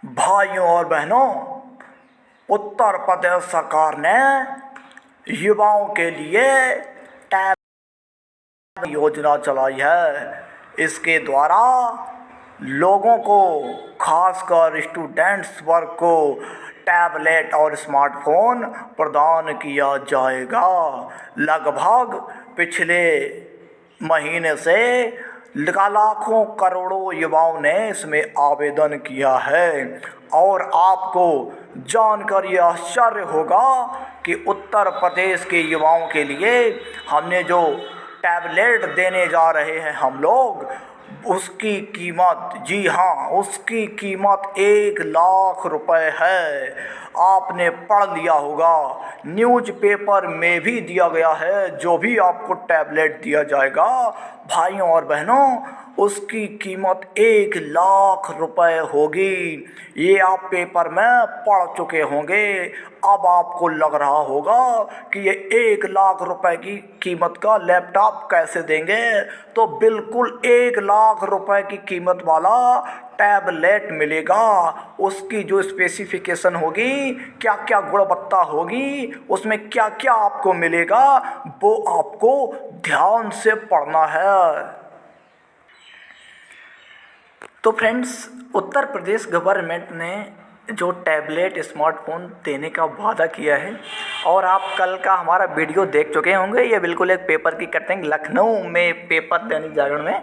भाइयों और बहनों, उत्तर प्रदेश सरकार ने युवाओं के लिए टैब योजना चलाई है। इसके द्वारा लोगों को, खासकर स्टूडेंट्स वर्ग को टैबलेट और स्मार्टफोन प्रदान किया जाएगा। लगभग पिछले महीने से लाखों करोड़ों युवाओं ने इसमें आवेदन किया है और आपको जानकर यह आश्चर्य होगा कि उत्तर प्रदेश के युवाओं के लिए हमने जो टैबलेट देने जा रहे हैं हम लोग, उसकी कीमत, जी हाँ, उसकी कीमत 1 लाख रुपए है। आपने पढ़ लिया होगा, न्यूज़पेपर में भी दिया गया है। जो भी आपको टैबलेट दिया जाएगा भाइयों और बहनों, उसकी कीमत 1 लाख रुपए होगी। ये आप पेपर में पढ़ चुके होंगे। अब आपको लग रहा होगा कि ये 1 लाख रुपए की कीमत का लैपटॉप कैसे देंगे। तो बिल्कुल 1 लाख रुपए की कीमत वाला टैबलेट मिलेगा। उसकी जो स्पेसिफिकेशन होगी, क्या क्या गुणवत्ता होगी, उसमें क्या क्या आपको मिलेगा, वो आपको ध्यान से पढ़ना है। तो फ्रेंड्स, उत्तर प्रदेश गवर्नमेंट ने जो टैबलेट स्मार्टफोन देने का वादा किया है, और आप कल का हमारा वीडियो देख चुके होंगे। ये बिल्कुल एक पेपर की कटिंग लखनऊ में पेपर दैनिक जागरण में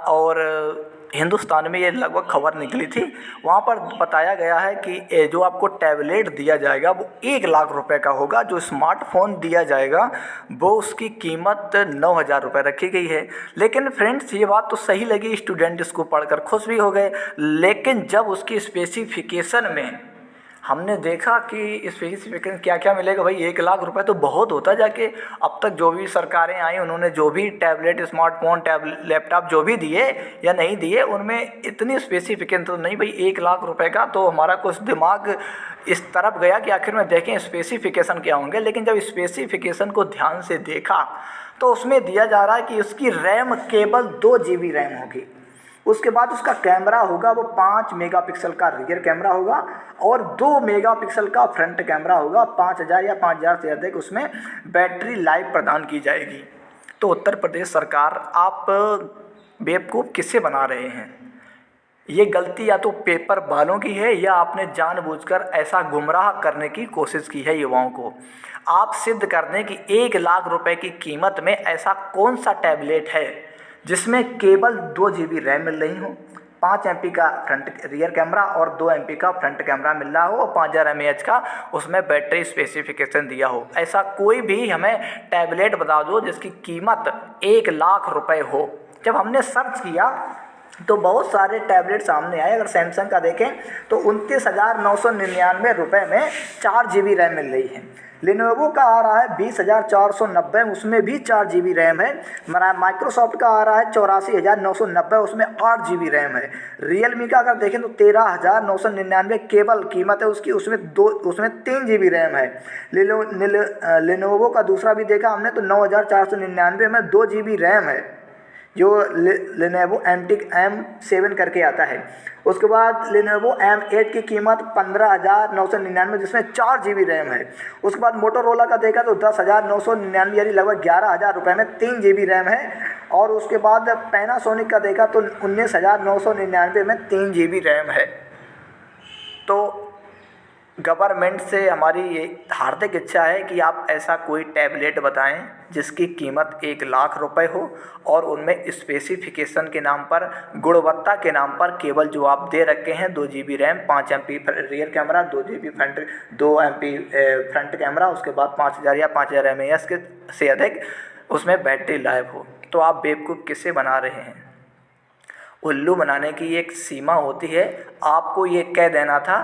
और हिंदुस्तान में ये लगभग खबर निकली थी। वहाँ पर बताया गया है कि जो आपको टैबलेट दिया जाएगा वो 1 लाख रुपए का होगा। जो स्मार्टफोन दिया जाएगा वो उसकी कीमत 9,000 रुपये रखी गई है। लेकिन फ्रेंड्स, ये बात तो सही लगी, स्टूडेंट इसको पढ़कर खुश भी हो गए। लेकिन जब उसकी स्पेसिफिकेशन में हमने देखा कि स्पेसिफिकेशन क्या क्या मिलेगा, भाई 1 लाख रुपए तो बहुत होता जाके। अब तक जो भी सरकारें आई, उन्होंने जो भी टैबलेट, स्मार्टफोन, लैपटॉप जो भी दिए या नहीं दिए, उनमें इतनी स्पेसिफिकेशन तो नहीं। भाई 1 लाख रुपए का तो हमारा कुछ दिमाग इस तरफ गया कि आखिर में देखें स्पेसिफिकेशन क्या होंगे। लेकिन जब स्पेसिफिकेशन को ध्यान से देखा तो उसमें दिया जा रहा है कि उसकी रैम केवल 2 GB रैम होगी। उसके बाद उसका कैमरा होगा वो 5 मेगापिक्सल का रियर कैमरा होगा और 2 मेगापिक्सल का फ्रंट कैमरा होगा। 5,000 या 5,000 से अधिक उसमें बैटरी लाइफ प्रदान की जाएगी। तो उत्तर प्रदेश सरकार, आप बेवकूफ़ किससे बना रहे हैं? ये गलती या तो पेपर वालों की है या आपने जानबूझकर ऐसा गुमराह करने की कोशिश की है युवाओं को। आप सिद्ध कर दें कि 1 लाख रुपए की कीमत में ऐसा कौन सा टैबलेट है जिसमें केवल 2 GB रैम मिल रही हो, 5 MP का फ्रंट रियर कैमरा और 2 MP का फ्रंट कैमरा मिल रहा हो और 5000 mAh का उसमें बैटरी स्पेसिफिकेशन दिया हो। ऐसा कोई भी हमें टैबलेट बता दो जिसकी कीमत 1 लाख रुपए हो। जब हमने सर्च किया तो बहुत सारे टैबलेट सामने आए। अगर सैमसंग का देखें तो 29,999 रुपये में 4 GB रैम मिल रही है। लिनोवो का आ रहा है 20,490, उसमें भी 4 GB रैम है। माइक्रोसॉफ्ट का आ रहा है 84,990, उसमें 8 GB रैम है। रियलमी का अगर देखें तो 13,999 केवल कीमत है उसकी, उसमें 3 GB रैम है। लिनोवो का दूसरा भी देखा हमने तो 9,499 में 2 GB रैम है, जो लेनोवो M7 करके आता है। उसके बाद लेनोवो M8 की कीमत 15,999 जिसमें 4 GB रैम है। उसके बाद मोटोरोला का देखा तो 10,999 यानी लगभग 11,000 रुपये में 3 GB रैम है। और उसके बाद पैनासोनिक का देखा तो 19,999 में 3 GB रैम है। तो गवर्नमेंट से हमारी ये हार्दिक इच्छा है कि आप ऐसा कोई टैबलेट बताएं जिसकी कीमत 1 लाख रुपए हो और उनमें स्पेसिफिकेशन के नाम पर, गुणवत्ता के नाम पर केवल जो आप दे रखे हैं 2 GB RAM, 5 MP rear camera, 2 GB front, 2 MP front camera, उसके बाद 5,000 या 5,000 mAh से अधिक उसमें बैटरी लाइफ हो। तो आप बेवकूफ़ किससे बना रहे हैं? उल्लू बनाने की एक सीमा होती है। आपको ये कह देना था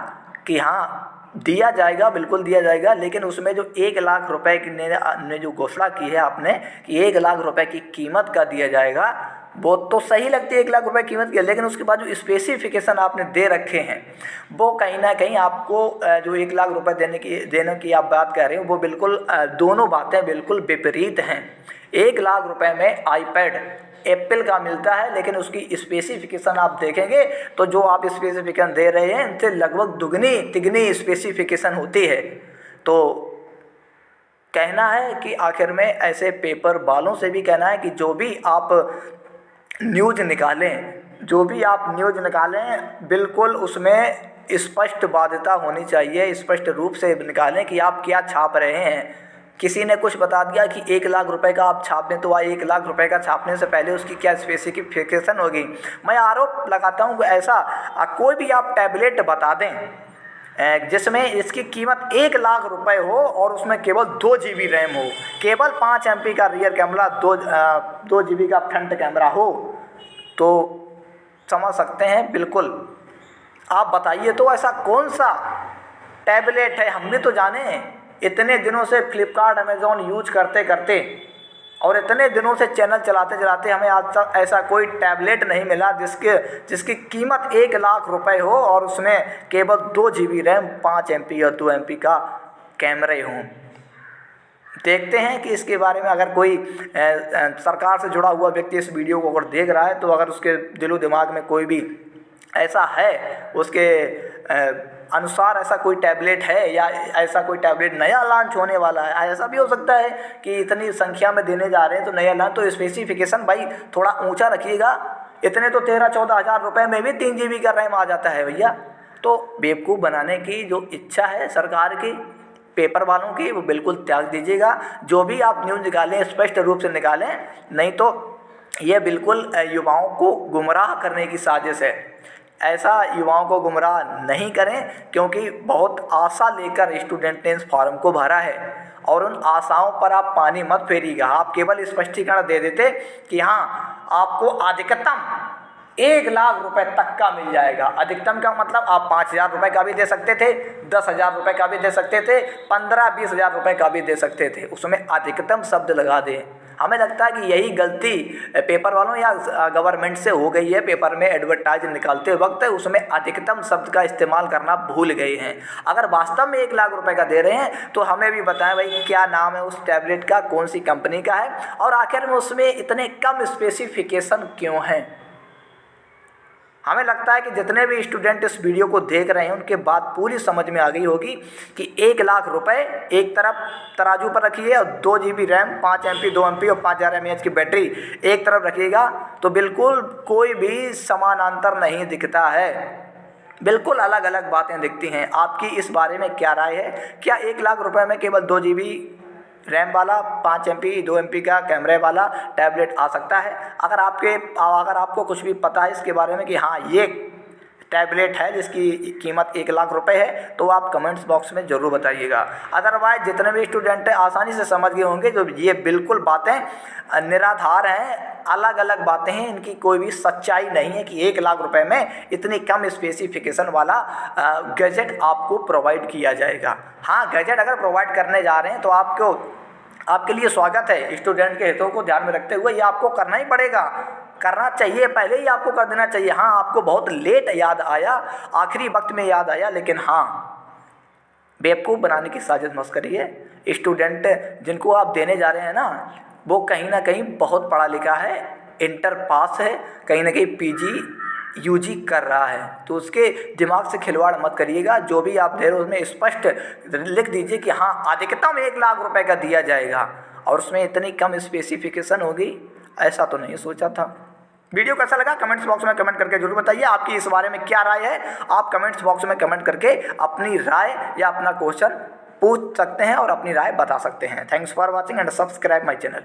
कि हाँ दिया जाएगा, बिल्कुल दिया जाएगा, लेकिन उसमें जो 1 लाख रुपए की ने जो घोषणा की है आपने कि 1 लाख रुपए की कीमत का दिया जाएगा, वो तो सही लगती है 1 लाख रुपए कीमत की। लेकिन उसके बाद जो स्पेसिफिकेशन आपने दे रखे हैं वो कहीं ना कहीं आपको जो 1 लाख रुपए देने की आप बात कर रहे हो, वो बिल्कुल दोनों बातें बिल्कुल विपरीत हैं। 1 लाख रुपए में आईपैड एप्पल का मिलता है, लेकिन उसकी स्पेसिफिकेशन आप देखेंगे तो जो आप स्पेसिफिकेशन दे रहे हैं उनसे लगभग दुगनी तिगनी स्पेसिफिकेशन होती है। तो कहना है कि आखिर में ऐसे पेपर वालों से भी कहना है कि जो भी आप न्यूज़ निकालें बिल्कुल उसमें स्पष्ट बाध्यता होनी चाहिए, स्पष्ट रूप से निकालें कि आप क्या छाप रहे हैं। किसी ने कुछ बता दिया कि 1 लाख रुपए का आप छाप दें, तो वह 1 लाख रुपए का छापने से पहले उसकी क्या स्पेसिफिकेशन होगी। मैं आरोप लगाता हूँ कि ऐसा कोई भी आप टैबलेट बता दें जिसमें इसकी कीमत 1 लाख रुपए हो और उसमें केवल 2 GB रैम हो, केवल 5 MP का रियर कैमरा, 2 GB का फ्रंट कैमरा हो, तो समझ सकते हैं। बिल्कुल आप बताइए तो ऐसा कौन सा टैबलेट है, हम भी तो जाने। इतने दिनों से फ्लिपकार्ट अमेज़ॉन यूज करते करते और इतने दिनों से चैनल चलाते चलाते हमें आज तक ऐसा कोई टैबलेट नहीं मिला जिसकी कीमत 1 लाख रुपए हो और उसमें केवल 2 GB रैम, 5 MP और 2 MP का कैमरे हों। देखते हैं कि इसके बारे में अगर कोई सरकार से जुड़ा हुआ व्यक्ति इस वीडियो को अगर देख रहा है तो अगर उसके दिलो दिमाग में कोई भी ऐसा है, उसके अनुसार ऐसा कोई टैबलेट है या ऐसा कोई टैबलेट नया लॉन्च होने वाला है, ऐसा भी हो सकता है कि इतनी संख्या में देने जा रहे हैं तो नया लॉन्च, तो स्पेसिफिकेशन भाई थोड़ा ऊंचा रखिएगा। इतने तो 13-14 हज़ार रुपये में भी 3 GB का रैम आ जाता है भैया। तो बेवकूफ़ बनाने की जो इच्छा है सरकार की, पेपर वालों की, वो बिल्कुल त्याग दीजिएगा। जो भी आप न्यूज़ निकालें स्पष्ट रूप से निकालें, नहीं तो ये बिल्कुल युवाओं को गुमराह करने की साजिश है। ऐसा युवाओं को गुमराह नहीं करें, क्योंकि बहुत आशा लेकर स्टूडेंट ने इस फॉर्म को भरा है और उन आशाओं पर आप पानी मत फेरिएगा। आप केवल स्पष्टीकरण दे देते कि हाँ आपको अधिकतम 1 लाख रुपए तक का मिल जाएगा। अधिकतम का मतलब आप 5,000 रुपये का भी दे सकते थे, 10,000 रुपये का भी दे सकते थे, 15-20 हज़ार रुपये का भी दे सकते थे, उसमें अधिकतम शब्द लगा दें। हमें लगता है कि यही गलती पेपर वालों या गवर्नमेंट से हो गई है। पेपर में एडवर्टाइज निकालते वक्त उसमें अधिकतम शब्द का इस्तेमाल करना भूल गए हैं। अगर वास्तव में 1 लाख रुपए का दे रहे हैं तो हमें भी बताएं भाई क्या नाम है उस टैबलेट का, कौन सी कंपनी का है और आखिर में उसमें इतने कम स्पेसिफिकेशन क्यों हैं। हमें लगता है कि जितने भी स्टूडेंट इस वीडियो को देख रहे हैं उनके बात पूरी समझ में आ गई होगी कि 1 लाख रुपए एक तरफ तराजू पर रखिए और 2 GB रैम, 5 MP, 2 MP और 5000 mAh की बैटरी एक तरफ रखिएगा तो बिल्कुल कोई भी समानांतर नहीं दिखता है, बिल्कुल अलग अलग बातें दिखती हैं। आपकी इस बारे में क्या राय है? क्या 1 लाख रुपए में केवल 2 GB रैम वाला, 5 MP, 2 MP का कैमरे वाला टैबलेट आ सकता है? अगर आपको कुछ भी पता है इसके बारे में कि हाँ ये टैबलेट है जिसकी कीमत 1 लाख रुपए है, तो आप कमेंट्स बॉक्स में ज़रूर बताइएगा। अदरवाइज जितने भी स्टूडेंट हैं आसानी से समझ गए होंगे जो ये बिल्कुल बातें निराधार हैं, अलग अलग बातें हैं, इनकी कोई भी सच्चाई नहीं है कि 1 लाख रुपए में इतनी कम स्पेसिफिकेशन वाला गैजेट आपको प्रोवाइड किया जाएगा। हाँ, गैजेट अगर प्रोवाइड करने जा रहे हैं तो आपके लिए स्वागत है। स्टूडेंट के हितों को ध्यान में रखते हुए ये आपको करना ही पड़ेगा, करना चाहिए, पहले ही आपको कर देना चाहिए। हाँ, आपको बहुत लेट याद आया, आखिरी वक्त में याद आया, लेकिन हाँ बेवकूफ़ बनाने की साजिश मत करिए। स्टूडेंट जिनको आप देने जा रहे हैं ना वो कहीं ना कहीं बहुत पढ़ा लिखा है, इंटर पास है, कहीं ना कहीं PG UG कर रहा है, तो उसके दिमाग से खिलवाड़ मत करिएगा। जो भी आप दे रहे हो उसमें स्पष्ट लिख दीजिए कि हाँ अधिकतम 1 लाख रुपए का दिया जाएगा और उसमें इतनी कम स्पेसिफिकेशन होगी, ऐसा तो नहीं सोचा था। वीडियो कैसा लगा कमेंट्स बॉक्स में कमेंट करके जरूर बताइए। आपकी इस बारे में क्या राय है? आप कमेंट्स बॉक्स में कमेंट करके अपनी राय या अपना क्वेश्चन पूछ सकते हैं और अपनी राय बता सकते हैं। Thanks for watching and subscribe my channel.